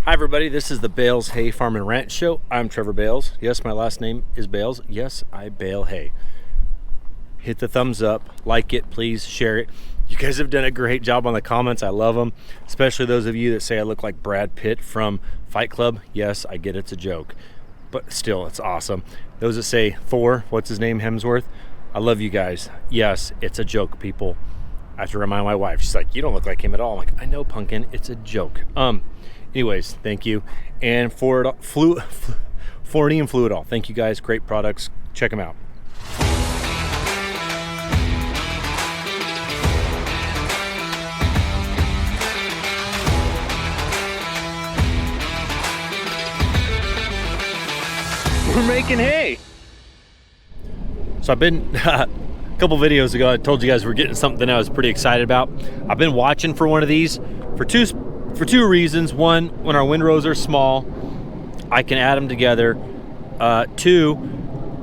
Hi everybody, this is the Bales Hay Farm and Ranch Show. I'm Trevor Bales. Yes, my last name is Bales. Yes, I bale hay. Hit the thumbs up, like it, please share it. You guys have done a great job on the comments. I love them, especially those of you that say I look like Brad Pitt from Fight Club. Yes, I get it's a joke, but still, it's awesome. Those that say Thor, what's his name, Hemsworth? I love you guys. Yes, it's a joke, people. I have to remind my wife. She's like, you don't look like him at all. I'm like, I know, pumpkin, it's a joke. Anyways, thank you. And Forney and Fluidall. Thank you guys. Great products. Check them out. We're making hay. So I've been a couple videos ago, I told you guys we're getting something I was pretty excited about. I've been watching for one of these for two reasons. One, when our windrows are small, I can add them together. Two,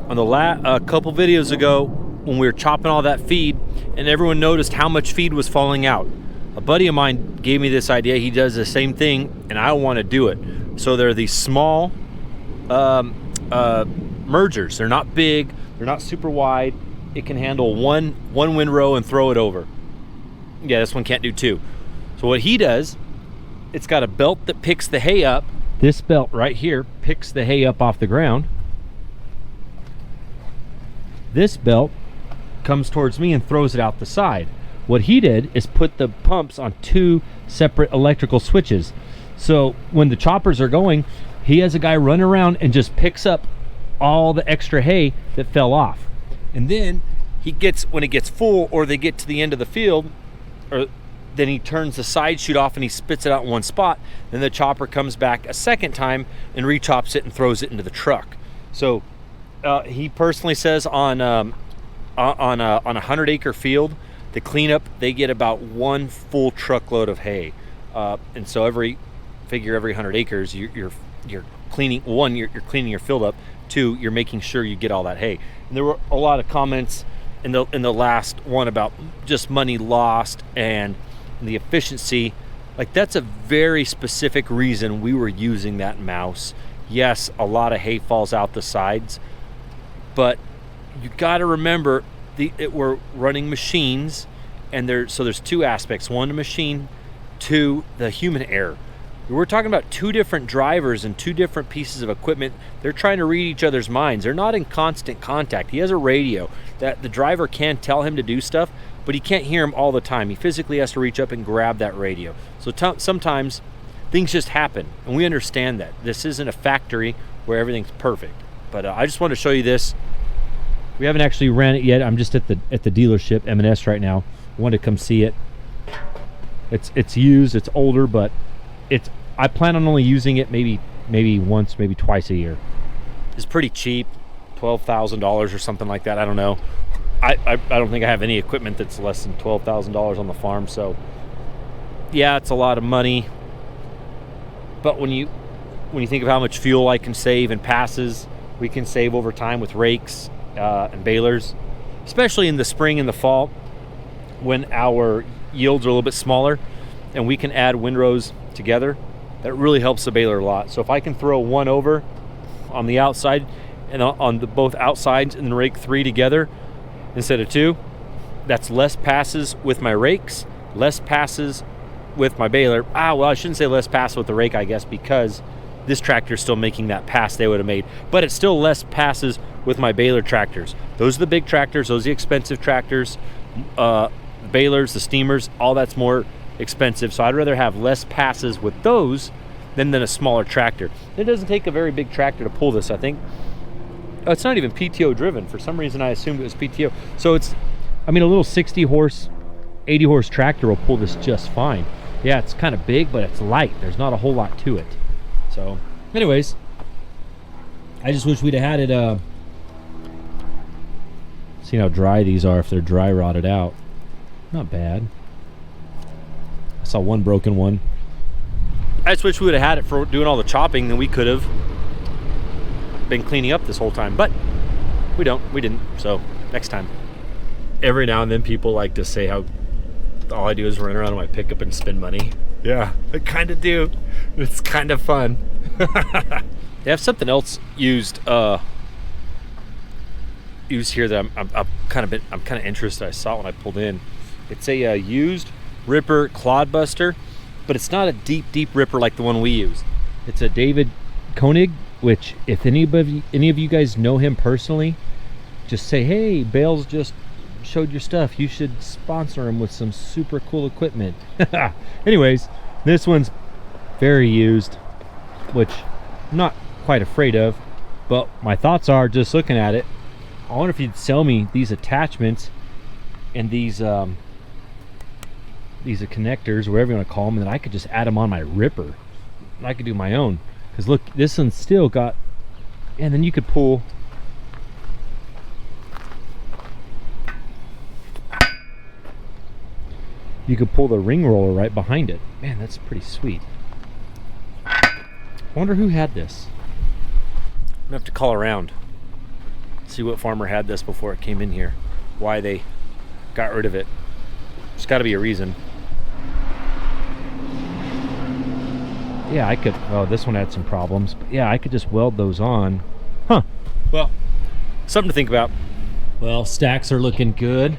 on the a couple videos ago when we were chopping all that feed and everyone noticed how much feed was falling out. A buddy of mine gave me this idea. He does the same thing and I want to do it. So they're these small mergers. They're not big, they're not super wide. It can handle one windrow and throw it over. Yeah, this one can't do two. So what he does, it's got a belt that picks the hay up. This belt right here picks the hay up off the ground. This belt comes towards me and throws it out the side. What he did is put the pumps on two separate electrical switches. So when the choppers are going, he has a guy run around and just picks up all the extra hay that fell off. And then when it gets full or they get to the end of the field, then he turns the side chute off and he spits it out in one spot. Then the chopper comes back a second time and re-chops it and throws it into the truck. So he personally says on a 100-acre field, the cleanup, they get about one full truckload of hay. And so every 100 acres, you're cleaning. One, you're cleaning your field up. Two, you're making sure you get all that hay. And there were a lot of comments in the last one about just money lost and the efficiency. Like, that's a very specific reason we were using that mouse. Yes, a lot of hay falls out the sides, but you got to remember we're running machines, and there's two aspects: one, the machine; two, the human error. We're talking about two different drivers and two different pieces of equipment. They're trying to read each other's minds. They're not in constant contact. He has a radio that the driver can tell him to do stuff, but he can't hear him all the time. He physically has to reach up and grab that radio. So sometimes things just happen, and we understand that. This isn't a factory where everything's perfect. But I just want to show you this. We haven't actually ran it yet. I'm just at the dealership, M&S, right now. I wanted to come see it. It's used, it's older, but I plan on only using it maybe once, maybe twice a year. It's pretty cheap, $12,000 or something like that. I don't know. I don't think I have any equipment that's less than $12,000 on the farm. So yeah, it's a lot of money. But when you think of how much fuel I can save and passes we can save over time with rakes and balers, especially in the spring and the fall when our yields are a little bit smaller and we can add windrows together, that really helps the baler a lot. So if I can throw one over on the outside and on both outsides and then rake three together instead of two, that's less passes with my rakes, less passes with my baler. Well, I shouldn't say less passes with the rake, I guess, because this tractor is still making that pass they would have made, but it's still less passes with my baler tractors. Those are the big tractors, those are the expensive tractors, balers, the steamers, all that's more expensive. So I'd rather have less passes with those than a smaller tractor. It doesn't take a very big tractor to pull this, I think. It's not even PTO driven. For some reason I assumed it was PTO. So a little 60 horse, 80 horse tractor will pull this just fine. Yeah, it's kind of big, but it's light. There's not a whole lot to it. So anyways, I just wish we'd have had it see how dry these are if they're dry rotted out. Not bad. I saw one broken one. I just wish we would have had it for doing all the chopping, then we could have been cleaning up this whole time, but we didn't, so next time. Every now and then people like to say how all I do is run around in my pickup and spend money. Yeah, I kind of do. It's kind of fun. They have something else used here that I'm kind of interested. I saw it when I pulled in. It's a used ripper clodbuster, but it's not a deep ripper like the one we use. It's a David Koenig, which if any of you guys know him personally, just say, hey, Bales just showed your stuff, you should sponsor him with some super cool equipment. Anyways, this one's very used, which I'm not quite afraid of, but my thoughts are, just looking at it, I wonder if you'd sell me these attachments and these connectors, whatever you want to call them, and then I could just add them on my ripper and I could do my own. Because look, this one's still got, and then you could pull the ring roller right behind it. Man, that's pretty sweet. I wonder who had this. I'm gonna have to call around, see what farmer had this before it came in here, why they got rid of it. There's got to be a reason. Yeah, I could, oh, this one had some problems, but yeah, I could just weld those on. Huh. Well, something to think about. Well, stacks are looking good.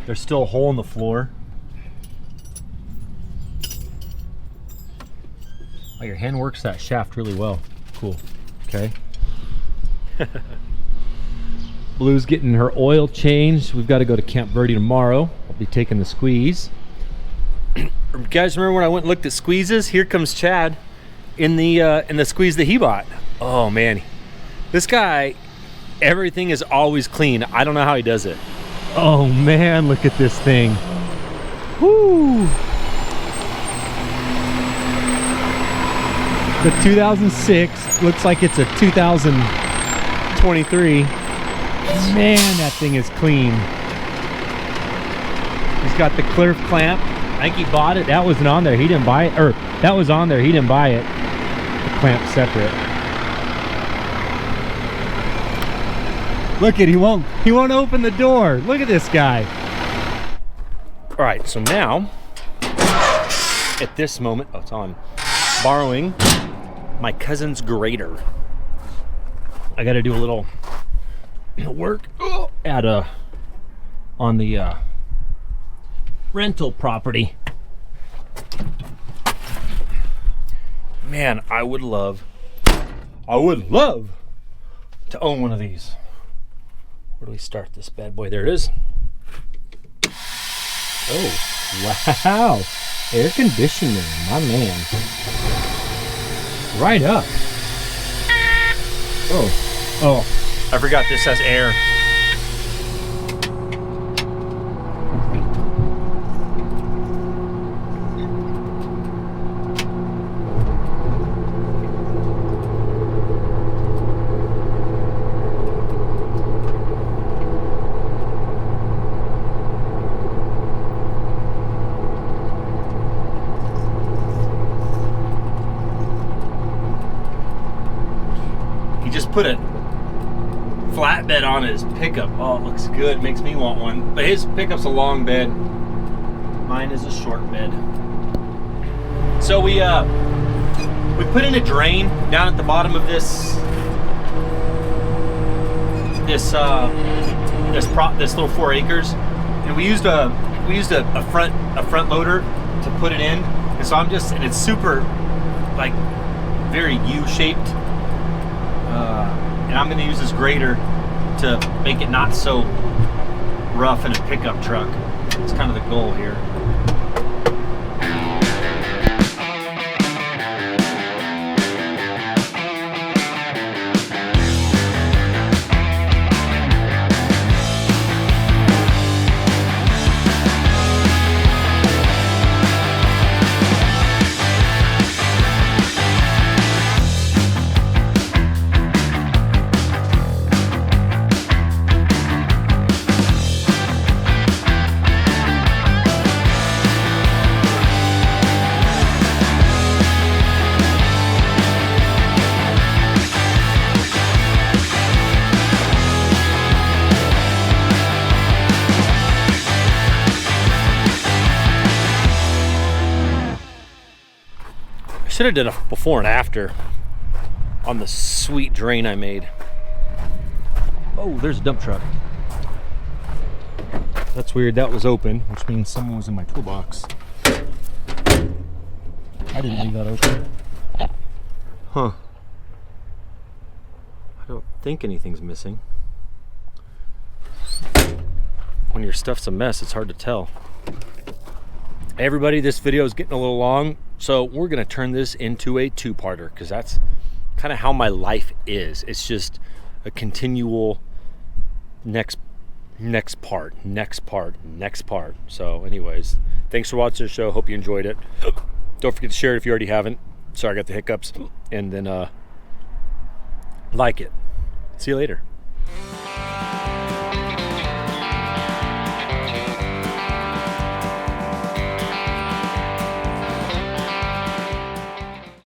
There's still a hole in the floor. Oh, your hand works that shaft really well. Cool. Okay. Blue's getting her oil changed. We've got to go to Camp Verde tomorrow. I'll be taking the squeeze. You guys remember when I went and looked at squeezes? Here comes Chad in the squeeze that he bought. Oh man, this guy, everything is always clean. I don't know how he does it. Oh man, look at this thing. Whoo! The 2006 looks like it's a 2023. Man, that thing is clean. He's got the clear clamp. I think he bought it. That wasn't on there. He didn't buy it. Or that was on there. He didn't buy it. The clamp's separate. Look at, he won't open the door. Look at this guy. All right, so now at this moment, oh, it's on, borrowing my cousin's grader. I got to do a little work at on the rental property. Man, I would love to own one of these. Where do we start this bad boy? There it is. Oh, wow. Air conditioning, my man. Right up. Oh, I forgot this has air. Put a flatbed on his pickup. Oh, it looks good. Makes me want one. But his pickup's a long bed. Mine is a short bed. So we put in a drain down at the bottom of this little 4 acres, and we used a front loader to put it in. And so and it's super, like, very U-shaped. And I'm going to use this grader to make it not so rough in a pickup truck. It's kind of the goal here. should have done a before and after on the sweet drain I made. Oh, there's a dump truck. That's weird. That was open, which means someone was in my toolbox. I didn't leave that open. Huh. I don't think anything's missing. When your stuff's a mess, it's hard to tell. Hey everybody, this video is getting a little long, so we're gonna turn this into a two-parter because that's kind of how my life is. It's just a continual next part. So anyways, thanks for watching the show. Hope you enjoyed it. Don't forget to share it if you already haven't. Sorry, I got the hiccups. And then like it. See you later.